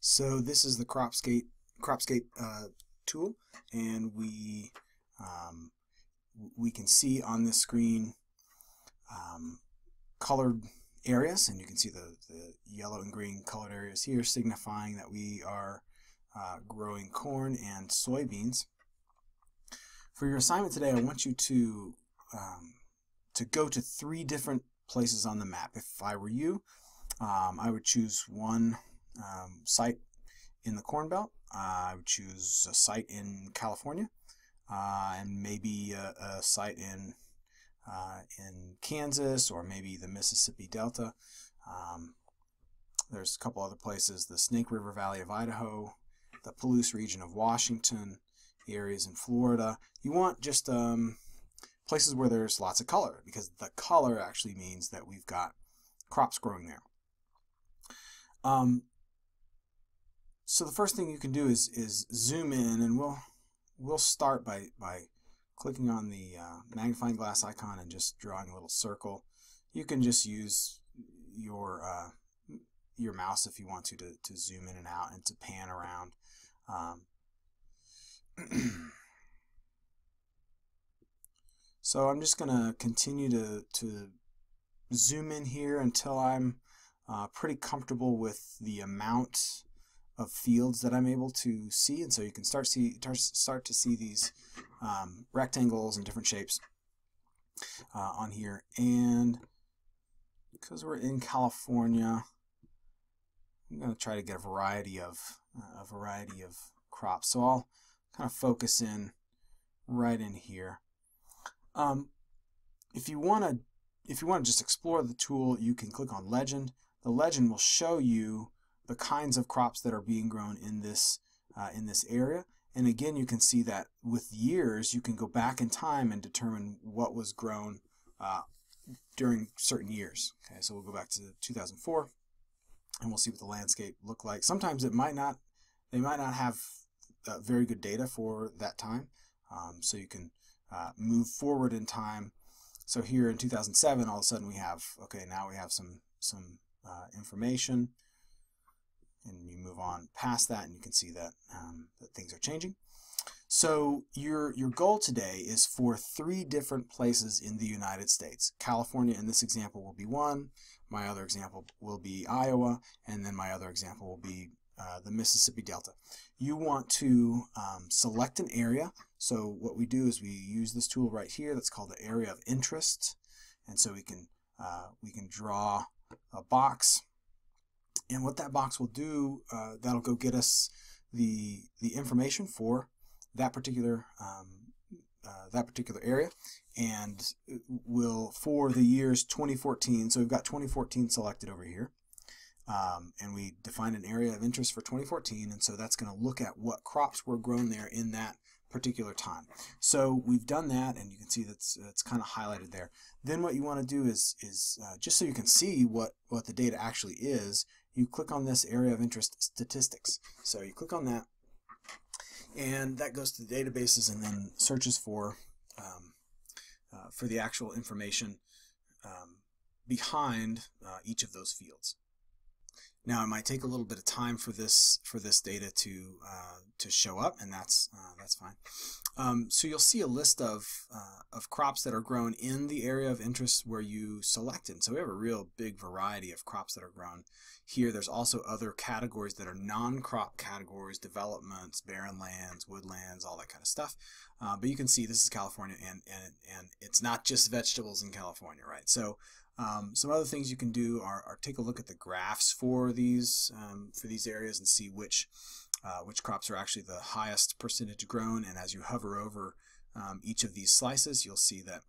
So this is the CropScape tool, and we can see on this screen colored areas, and you can see the yellow and green colored areas here signifying that we are growing corn and soybeans. For your assignment today, I want you to go to 3 different places on the map. If I were you, I would choose one site in the Corn Belt. I would choose a site in California, and maybe a site in Kansas, or maybe the Mississippi Delta. There's a couple other places: the Snake River Valley of Idaho, the Palouse region of Washington, areas in Florida. You want just places where there's lots of color, because the color actually means that we've got crops growing there. So the first thing you can do is zoom in, and we'll start by clicking on the magnifying glass icon and just drawing a little circle. You can just use your mouse if you want to zoom in and out and to pan around. So I'm just going to continue to zoom in here until I'm pretty comfortable with the amount of fields that I'm able to see, and so you can start to see these rectangles and different shapes on here. And because we're in California, I'm going to try to get a variety of crops. So I'll kind of focus in right in here. If you want to just explore the tool, you can click on Legend. The legend will show you the kinds of crops that are being grown in this area. And again, you can see that with years, you can go back in time and determine what was grown during certain years. Okay, so we'll go back to 2004, and we'll see what the landscape looked like. Sometimes they might not have very good data for that time, so you can move forward in time. So here in 2007, all of a sudden we have, okay, now we have some information, and you move on past that, and you can see that that things are changing. So your goal today is for 3 different places in the United States. California in this example will be one, my other example will be Iowa, and then my other example will be the Mississippi Delta. You want to select an area. So what we do is we use this tool right here that's called the area of interest, and so we can draw a box, and what that box will do, that'll go get us the information for that particular area, and will for the years 2014. So we've got 2014 selected over here, and we define an area of interest for 2014, and so that's going to look at what crops were grown there in that particular time. So we've done that, and you can see that's it's kind of highlighted there. Then what you want to do is just so you can see what the data actually is, you click on this area of interest statistics. So you click on that, and that goes to the databases and then searches for the actual information behind each of those fields. Now it might take a little bit of time for this data to show up, and that's fine. So you'll see a list of crops that are grown in the area of interest where you selected. So we have a real big variety of crops that are grown here. There's also other categories that are non-crop categories: developments, barren lands, woodlands, all that kind of stuff. But you can see this is California, and it's not just vegetables in California, right? So some other things you can do are take a look at the graphs for these areas and see which crops are actually the highest percentage grown. And as you hover over each of these slices, you'll see that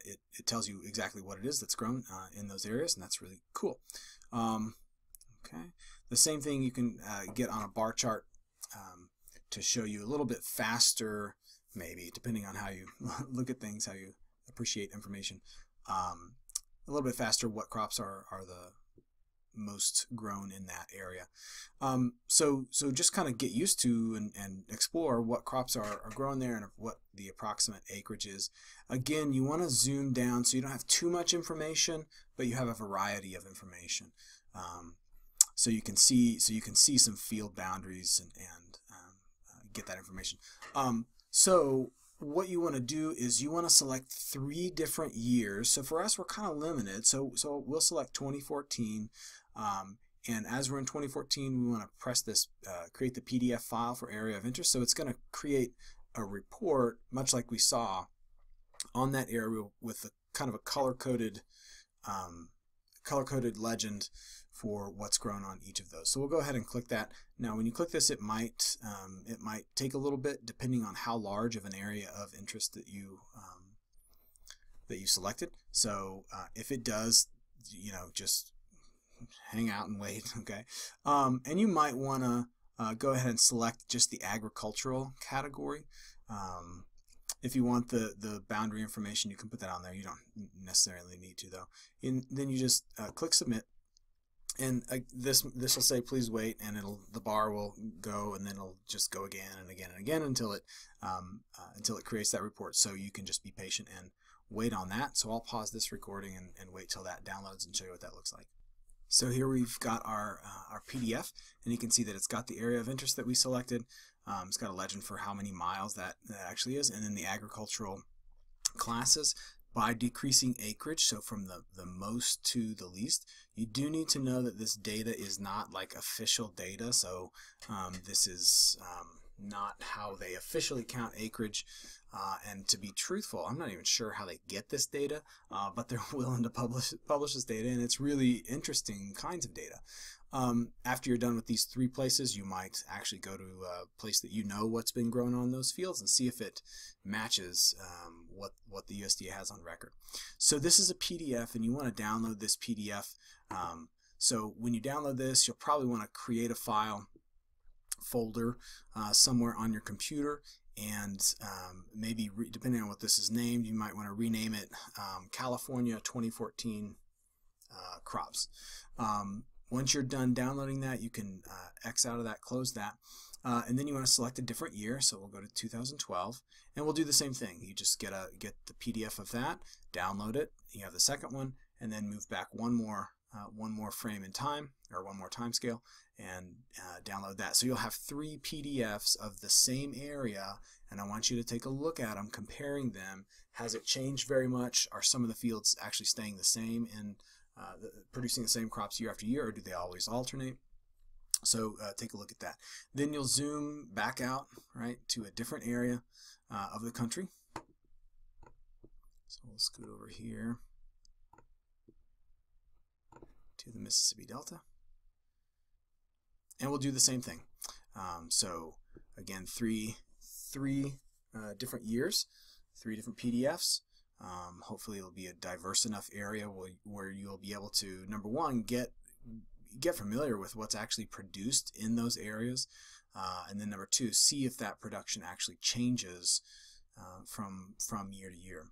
it tells you exactly what it is that's grown in those areas, and that's really cool. Okay, the same thing you can get on a bar chart to show you a little bit faster, maybe depending on how you look at things, how you appreciate information. A little bit faster what crops are the most grown in that area. So just kind of get used to and explore what crops are grown there and what the approximate acreage is. Again, you want to zoom down so you don't have too much information, but you have a variety of information. so you can see some field boundaries and get that information. So what you want to do is you want to select 3 different years. So for us, we're kind of limited. So we'll select 2014. And as we're in 2014, we want to press this, create the PDF file for area of interest. So it's going to create a report, much like we saw on that area with a kind of a color-coded legend for what's grown on each of those. So we'll go ahead and click that. Now when you click this, it might take a little bit depending on how large of an area of interest that you selected. So if it does, just hang out and wait, okay? And you might want to go ahead and select just the agricultural category. If you want the boundary information, you can put that on there. You don't necessarily need to, though. Then you just click submit, and this will say please wait, and the bar will go, and then it'll just go again and again and again until it creates that report. So you can just be patient and wait on that. So I'll pause this recording and wait till that downloads and show you what that looks like. So here we've got our PDF, and you can see that it's got the area of interest that we selected. It's got a legend for how many miles that actually is, and then the agricultural classes by decreasing acreage, so from the most to the least. You do need to know that this data is not like official data, so this is not how they officially count acreage. And to be truthful, I'm not even sure how they get this data, but they're willing to publish this data, and it's really interesting kinds of data. After you're done with these 3 places, you might actually go to a place that you know what's been grown on those fields and see if it matches what the USDA has on record. So this is a PDF, and you want to download this PDF. So when you download this, you'll probably want to create a file folder somewhere on your computer, and maybe depending on what this is named, you might want to rename it California 2014 crops. Once you're done downloading that, you can X out of that, close that, and then you want to select a different year. So we'll go to 2012, and we'll do the same thing. You just get the PDF of that, download it. You have the second one, and then move back one more frame in time, or one more time scale, and download that. So you'll have 3 PDFs of the same area, and I want you to take a look at them, comparing them. Has it changed very much? Are some of the fields actually staying the same and producing the same crops year after year, or do they always alternate? So take a look at that. Then you'll zoom back out, right, to a different area of the country. So we'll scoot over here to the Mississippi Delta, and we'll do the same thing. So again, three different years, 3 different PDFs. Hopefully it'll be a diverse enough area where you'll be able to, number one, get familiar with what's actually produced in those areas, and then number 2, see if that production actually changes from year to year.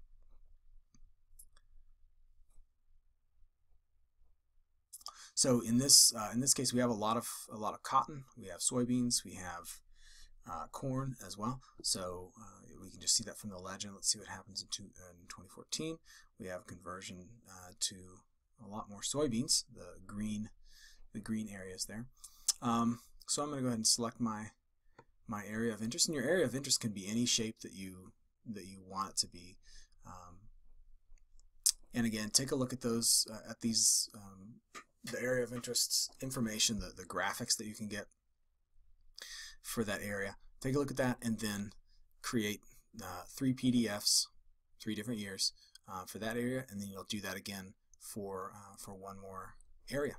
So in this case, we have a lot of cotton, we have soybeans, we have corn as well. So we can just see that from the legend. Let's see what happens in 2014. We have conversion to a lot more soybeans, the green areas there. So I'm going to go ahead and select my area of interest, and your area of interest can be any shape that you want it to be. And again, take a look at those the area of interest information, the graphics that you can get for that area. Take a look at that, and then create 3 PDFs, 3 different years for that area, and then you'll do that again for one more area.